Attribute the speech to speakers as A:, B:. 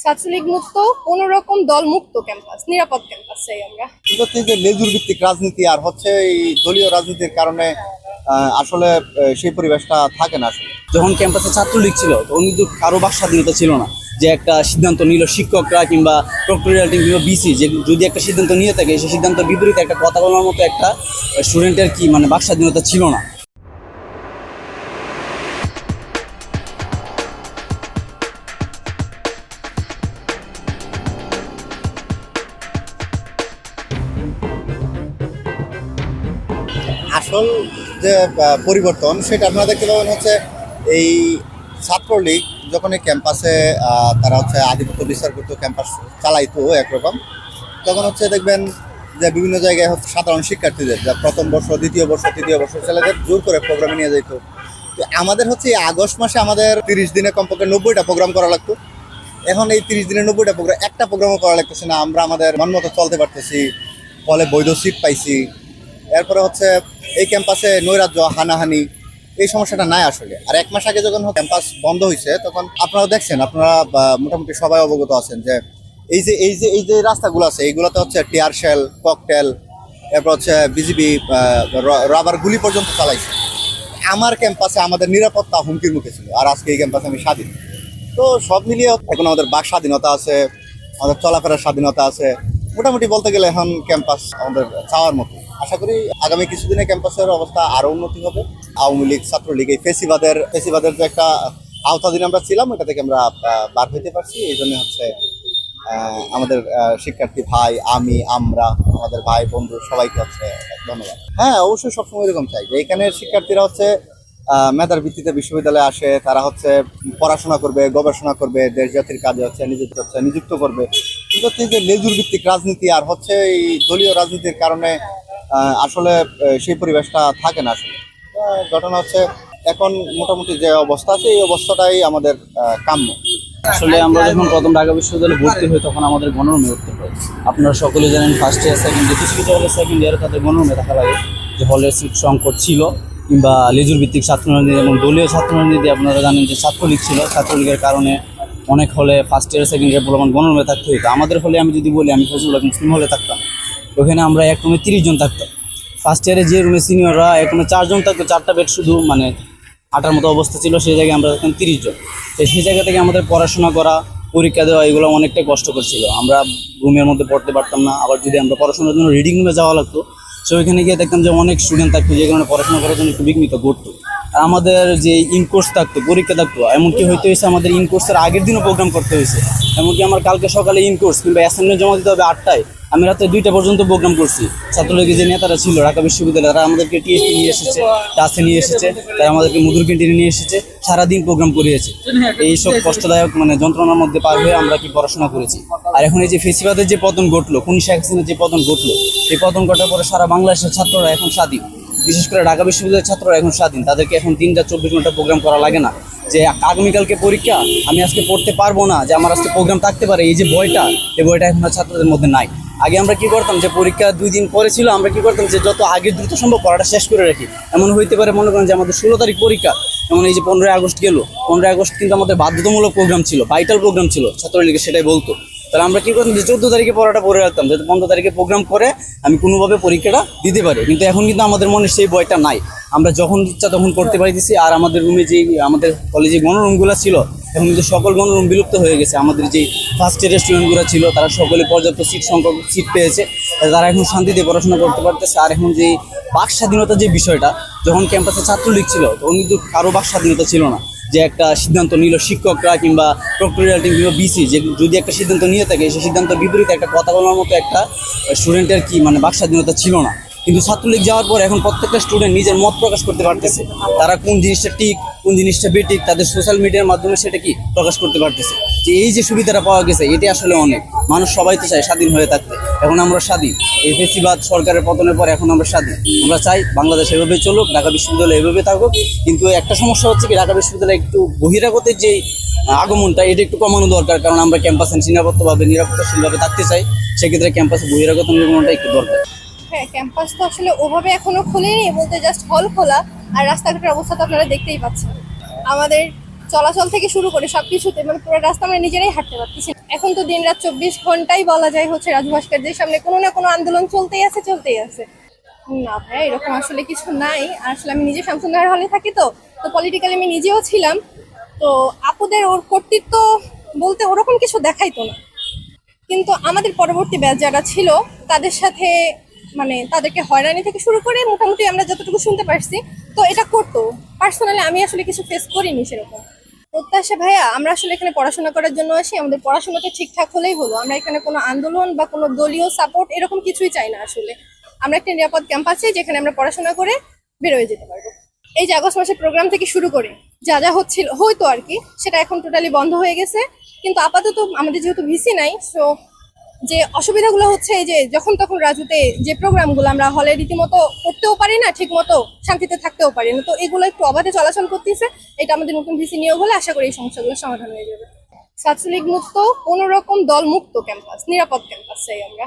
A: ছাত্রলীগ মুক্ত, কোন রকম দল মুক্ত ক্যাম্পাস, নিরাপদ ক্যাম্পাস চাই আমরা।
B: কিন্তু হচ্ছে যে লেজুর ভিত্তিক রাজনীতি আর হচ্ছে এই দলীয় রাজনীতির কারণে আসলে সেই পরিবেশটা থাকে না আসলে।
C: যখন ক্যাম্পাসে ছাত্রলীগ ছিল তখন কিন্তু কারো বাক স্বাধীনতা ছিল না, যে একটা সিদ্ধান্ত নিল শিক্ষকরা কিংবা প্রক্টোরিয়াল টিম কিংবা বিসি, যে যদি একটা সিদ্ধান্ত নিয়ে থাকে সেই সিদ্ধান্তের বিপরীতে একটা কথা বলার মতো একটা স্টুডেন্টের বাক স্বাধীনতা ছিল না।
B: আসল যে পরিবর্তন সেটা আপনারা দেখতে পাবেন হচ্ছে এই ছাত্রলীগ যখন এই ক্যাম্পাসে তারা হচ্ছে আধিপত্য বিস্তার করতো, ক্যাম্পাস চালাইতো একরকম, তখন হচ্ছে দেখবেন যে বিভিন্ন জায়গায় হচ্ছে সাধারণ শিক্ষার্থীদের যা প্রথম বর্ষ, দ্বিতীয় বর্ষ, তৃতীয় বর্ষ ছেলেদের জোর করে প্রোগ্রামে নিয়ে যেত। তো আমাদের হচ্ছে এই আগস্ট মাসে আমাদের 30 দিনে কমপক্ষে 90টা প্রোগ্রাম করা লাগতো। এখন এই 30 দিনে 90টা প্রোগ্রাম, একটা প্রোগ্রামও করা লাগতেছে না। আমরা আমাদের মন মতো চলতে পারতেছি, ফলে বৈধ সিট পাইছি। এরপরে হচ্ছে এই ক্যাম্পাসে নৈরাজ্য, হানাহানি, এই সমস্যাটা নাই আসলে। আর এক মাস আগে যখন ক্যাম্পাস বন্ধ হয়েছে তখন আপনারা দেখছেন, আপনারা মোটামুটি সবাই অবগত আছেন যে এই যে রাস্তাগুলো আছে এইগুলোতে হচ্ছে টিয়ার শেল, ককটেল, এরপর হচ্ছে বিজিবি রাবার গুলি পর্যন্ত চালাইছে। আমার ক্যাম্পাসে আমাদের নিরাপত্তা হুমকির মুখে ছিল, আর আজকে এই ক্যাম্পাসে আমি স্বাধীন। তো সব মিলিয়ে এখন আমাদের বাক স্বাধীনতা আছে, আমাদের চলাফেরার স্বাধীনতা আছে। মোটামুটি বলতে গেলে এখন ক্যাম্পাস আমাদের চাওয়ার মতো। আশা করি আগামী কিছুদিনে ক্যাম্পাসের অবস্থা আরো উন্নতি হবে। আওয়ামী লীগ, ছাত্রলীগ, এই ফেসিবাদের যে একটা আওতাধীন আমরা ছিলাম, ওটা থেকে আমরা বার হইতে পারছি। এই জন্য হচ্ছে আমাদের শিক্ষার্থী ভাই, আমরা, আমাদের ভাই বন্ধু সবাইকে হচ্ছে ধন্যবাদ। হ্যাঁ, অবশ্যই সবসময় এরকম চাই যে এখানের শিক্ষার্থীরা হচ্ছে মেধার ভিত্তিতে বিশ্ববিদ্যালয়ে আসে, তারা হচ্ছে পড়াশোনা করবে, গবেষণা করবে, দেশ জাতির কাজে হচ্ছে নিযুক্ত করবে। কিন্তু হচ্ছে যে লেজুর ভিত্তিক রাজনীতি আর হচ্ছে এই দলীয় রাজনীতির কারণে আসলে সেই পরিবেশটা থাকে না আসলে। ঘটনা হচ্ছে এখন মোটামুটি যে অবস্থা আছে এই অবস্থাটাই আমাদের কাম্য।
C: আসলে আমরা যখন প্রথম ঢাকা বিশ্ববিদ্যালয়ে ভর্তি হই তখন আমাদের গণরুমে উঠতে হয়। আপনারা সকলে জানেন ফার্স্ট ইয়ার, সেকেন্ড ইয়ার, কিছু কিছু হলে সেকেন্ড ইয়ারে তাদের গণরুমে থাকা লাগে, যে হলের সিট সংকট ছিল কিংবা লেজুর ভিত্তিক ছাত্ররাজনীতি এবং দলীয় ছাত্ররাজনীতি। আপনারা জানেন যে ছাত্রলীগ ছিল, ছাত্রলীগের কারণে অনেক হলে ফার্স্ট ইয়ার, সেকেন্ড ইয়ার প্রমাণ গণরুমে থাকতে হইতো। আমাদের হলে আমি যদি বলি, আমি ফজলুল হক মুসলিম হলে থাকতাম, ওখানে আমরা এক রুমে 30 জন থাকতাম। ফার্স্ট ইয়ারে যে রুমে সিনিয়ররা এক রুমে 4 জন থাকতো, 4টা বেড শুধু আটার মতো অবস্থা ছিল, সেই জায়গায় আমরা থাকতাম 30 জন। তো সেই জায়গা থেকে আমাদের পড়াশোনা করা, পরীক্ষা দেওয়া, এগুলো অনেকটাই কষ্টকর ছিল। আমরা রুমের মধ্যে পড়তে পারতাম না। আবার যদি আমরা পড়াশোনার জন্য রিডিং রুমে যাওয়া লাগতো, সো ওইখানে গিয়ে দেখতাম যে অনেক স্টুডেন্ট থাকতো, যে কারণে পড়াশোনা করার জন্য একটু বিঘ্নিত করতো। আর আমাদের যে ইনকোর্স থাকতো, পরীক্ষা থাকতো, এমনকি হইতে হয়েছে আমাদের ইনকোর্সের আগের দিনও প্রোগ্রাম করতে হয়েছে। এমনকি আমার কালকে সকালে ইনকোর্স কিংবা অ্যাসাইনমেন্ট জমা দিতে হবে 8টায়, আমি রাতে 2টা পর্যন্ত প্রোগ্রাম করছি। ছাত্রলীগের যে নেতারা ছিল ঢাকা বিশ্ববিদ্যালয়ে, তারা আমাদেরকে টিএসপি নিয়ে এসেছে, টাসে নিয়ে এসেছে, তারা আমাদেরকে মধুর ক্যান্টিনে নিয়ে এসেছে, সারাদিন প্রোগ্রাম করিয়েছে। এইসব কষ্টদায়ক যন্ত্রণার মধ্যে পার হয়ে আমরা পড়াশোনা করেছি। আর এখন এই যে ফেসিবাদের যে পতন ঘটলো, শেখ হাসিনার যে পতন ঘটলো, এই পতন ঘটার পরে সারা বাংলাদেশের ছাত্ররা এখন স্বাধীন। বিশেষ করে ঢাকা বিশ্ববিদ্যালয়ের ছাত্ররা এখন স্বাধীন। তাদেরকে এখন 3টা 24 ঘন্টা প্রোগ্রাম করা লাগে না, যে আগামীকালকে পরীক্ষা, আমি আজকে পড়তে পারবো না, যে আমার আজকে প্রোগ্রাম থাকতে পারে, এই যে ভয়টা, এই ভয়টা এখন ছাত্রদের মধ্যে নাই। আগে আমরা কি করতাম, যে পরীক্ষা 2 দিন পরে ছিল, আমরা কি করতাম যে যত আগে দ্রুত সম্ভব পড়াটা শেষ করে রাখি। এমন হইতে পারে, মনে করেন যে আমাদের 16 তারিখ পরীক্ষা, যেমন এই যে 15ই আগস্ট গেল, 15ই আগস্ট কিন্তু আমাদের বাধ্যতামূলক প্রোগ্রাম ছিল, ভাইটাল প্রোগ্রাম ছিল, ছাত্রলীগের সেটাই বলতো। তাহলে আমরা কি করতাম, যে 14 তারিখে পড়াটা পড়ে রাখতাম, যাতে 15 তারিখে প্রোগ্রাম করে আমি কোনোভাবে পরীক্ষাটা দিতে পারি। কিন্তু এখন কিন্তু আমাদের মনে সেই ভয়টা নাই, আমরা যখন ইচ্ছা তখন করতে পারতেছি। আর আমাদের রুমে যে আমাদের কলেজে গণরুমগুলো ছিল, এখন কিন্তু সকল গণরুম বিলুপ্ত হয়ে গেছে। আমাদের যে ফার্স্ট ইয়ারের স্টুডেন্টগুলো ছিল, তারা সকলে পর্যাপ্ত সিট পেয়েছে, তারা এখন শান্তিতে পড়াশোনা করতে পারতেছে। আর এখন যে বাক স্বাধীনতার যে বিষয়টা, যখন ক্যাম্পাসে ছাত্রলীগ ছিল তখন কিন্তু কারো বাক স্বাধীনতা ছিল না, যে একটা সিদ্ধান্ত নিল শিক্ষকরা কিংবা প্রক্টোরিয়াল টিম কিংবা বিসি, যে যদি একটা সিদ্ধান্ত নিয়ে থাকে সেই সিদ্ধান্তের বিপরীতে একটা কথা বলার মতো একটা স্টুডেন্টের বাক স্বাধীনতা ছিল না। কিন্তু ছাত্রলীগ যাওয়ার পর এখন প্রত্যেকটা স্টুডেন্ট নিজের মত প্রকাশ করতে পারতেছে। তারা কোন জিনিসটা ঠিক, কোন জিনিসটা বেঠিক, তাদের সোশ্যাল মিডিয়ার মাধ্যমে সেটা প্রকাশ করতে পারতেছে। যে এই যে সুবিধাটা পাওয়া গেছে, এটি আসলে অনেক। মানুষ সবাই তো চায় স্বাধীন হয়ে থাকতে, এখন আমরা স্বাধীন। এই ফেসিবাদ সরকারের পতনের পর এখন আমরা স্বাধীন। আমরা চাই বাংলাদেশ এভাবে চলুক, ঢাকা বিশ্ববিদ্যালয় এভাবে থাকুক। কিন্তু একটা সমস্যা হচ্ছে কি, ঢাকা বিশ্ববিদ্যালয়ে একটু বহিরাগতের যে আগমনটা, এটা একটু কমানো দরকার। কারণ আমরা ক্যাম্পাসে নিরাপত্তাশীলভাবে থাকতে চাই, সেক্ষেত্রে ক্যাম্পাসে বহিরাগত নির্মাণটা একটু দরকার।
A: হ্যাঁ, ক্যাম্পাস তো আসলে ওভাবে এখনো খোলেনি, বলতে জাস্ট হল খোলা, আর রাস্তাঘাটের অবস্থা তো আপনারা দেখতেই পাচ্ছেন। আমাদের চলাচল থেকে শুরু করে সবকিছুতে মানে পুরো রাস্তা আমরা নিজেরাই হাঁটতে পারতেছি না। এখন তো দিনরাত 24 ঘন্টাই বলা যায় হচ্ছে রাজু ভাস্কর্যের সামনে কোনো না কোনো আন্দোলন চলতেই আছে। না ভাই, এরকম আসলে কিছু নাই। আসলে আমি নিজে শামসুন্নাহার হলে থাকি, তো পলিটিক্যালি আমি নিজেও ছিলাম। তো আপুদের ওর কর্তৃত্ব বলতে ওরকম কিছু দেখাইতো না, কিন্তু আমাদের পরবর্তী ব্যাচ যারা ছিল তাদের সাথে মানে তাদেরকে হয়রানি থেকে শুরু করে মোটামুটি আমরা যতটুকু শুনতে পারছি তো এটা করতো। পার্সোনালি আমি আসলে কিছু ফেস করিনি সেরকম। প্রত্যাশা ভাইয়া, আমরা আসলে এখানে পড়াশোনা করার জন্য আসি, আমাদের পড়াশোনাটা ঠিকঠাক হলেই হলো। আমরা এখানে কোনো আন্দোলন বা কোনো দলীয় সাপোর্ট এরকম কিছুই চাই না। আসলে আমরা একটা নিরাপদ ক্যাম্পাস চাই যেখানে আমরা পড়াশোনা করে বেরোয় যেতে পারবো। এই যে আগস্ট মাসের প্রোগ্রাম থেকে শুরু করে যা যা হয়তো আর কি, সেটা এখন টোটালি বন্ধ হয়ে গেছে। কিন্তু আপাতত আমাদের যেহেতু ভিসি নাই, সো যে অসুবিধাগুলো হচ্ছে এই যে যখন তখন রাজুতে যে প্রোগ্রামগুলো আমরা হলে রীতিমতো করতেও পারি না, ঠিক মতো শান্তিতে থাকতেও পারি না, তো এগুলো একটু অবাধে চলাচল করতেছে। এটা আমাদের নতুন ভিসি নিয়োগ হলে আশা করি এই সমস্যাগুলো সমাধান হয়ে যাবে। ছাত্রলীগ মুক্ত, কোনো রকম দল মুক্ত ক্যাম্পাস, নিরাপদ ক্যাম্পাস চাই আমরা।